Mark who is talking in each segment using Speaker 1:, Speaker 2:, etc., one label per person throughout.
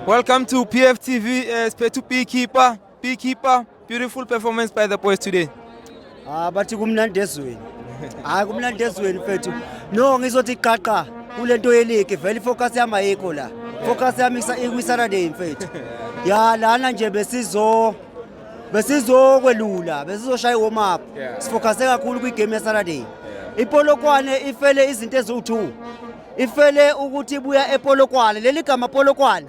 Speaker 1: Welcome to PFTV, Spetu Beekeeper. Beautiful performance by the boys today.
Speaker 2: Bathi kumnandi ezweni. Hayi kumnandi ezweni mfethu. No ngizothi qaqa kulento yeligi vele focus yami ayikho la. Focus yami ikwi-Saturday mfethu. Ya lana nje besizokwelula, besizoshaya warm up. Sifocuse kakhulu kwi-game ye-Saturday. Ipolokwane ifele izinto eziwu-2. Ifele ukuthi ibuya ePolokwane leli gama Polokwane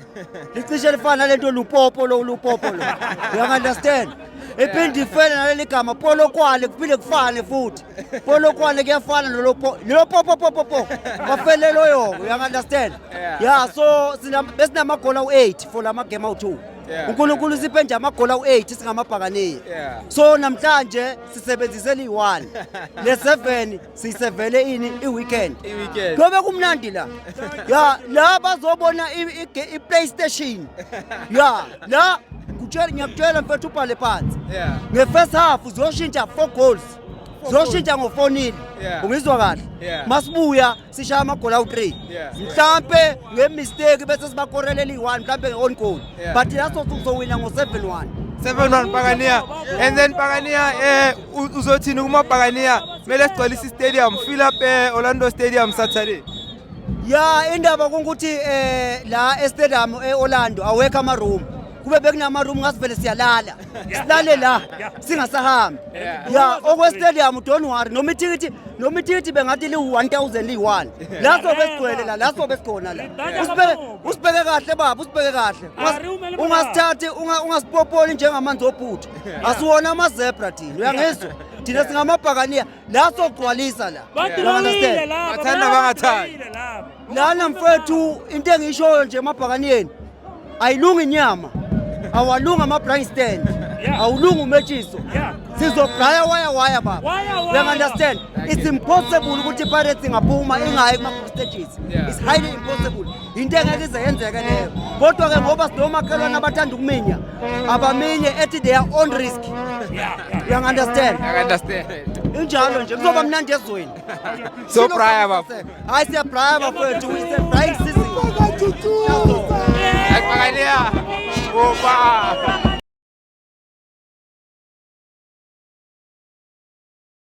Speaker 2: licishe lifana lento lupopo lo. You understand? Iphinde ifele naleli gama Polokwane kuphinde kufane futhi. Polokwane kuyafana nopopo. Bafele lo yoko. You understand? Yeah, so besinama goal awu8 for lama game awu2. uNkulunkulu siphe nje amagola u8 singamabhakaniya. So namhlanje sisebenzisela i1 le7 sisevele ini iweekend. Ngobe kumnandi la. Ya la bazobona iPlayStation. Ya la ngiyakutshela mfethu ubhale phansi. Nge-first half uzoshintsha 4 goals. Zoshintsha ngo4-0. Ungizwa kahle. Masibuya sishaya amagola awu3. Mhlambe ngemistake bese sibakorelela i1 mhlambe ngeon goal. But laso uzowina ngo7-1.
Speaker 1: 7-1 Pagania. And then Pagania uzothini kuma Pagania mele sigcwalisa stadium, fill up Orlando Stadium Saturday.
Speaker 2: Ya indaba ukuthi la stadium eOrlando awekho ama room. Kube bekunama room ngasivele siyalala. Silale la singasahambi. Ya okwe stadium don't worry noma ithikithi bengathi li1000 li1. Laso besigcwele la laso besikhona la. Usibheke kahle baba usibheke kahle. Ungasithathi ungasipopoli njengamanzi ophutha. Asiwona ama zebra thina. Uyangizwa? Thina singamabhakaniya laso gcwalisa la.
Speaker 1: Bathanda bangathandi.
Speaker 2: Lana mfethu into engishoyo nje emabhakaniyeni ayilunga inyama. Awalunga ama-blind stand. Awulunga umechiso. Sizobraya waya baba. You understand? It's impossible ukuthi Pirates ingaphuma ingayi kuma-stages. It's highly impossible. Into engeke izeyenzeka leyo. Kodwa ke ngoba sinomakhelwane abathanda ukuminya. Abaminye ethi they are on risk. You understand?
Speaker 1: I understand.
Speaker 2: Injalo nje kuzoba mnandi ezweni.
Speaker 1: So braya baba.
Speaker 2: Hayi siyabraya bafethu. We say braying season.
Speaker 1: Pagania. Opa.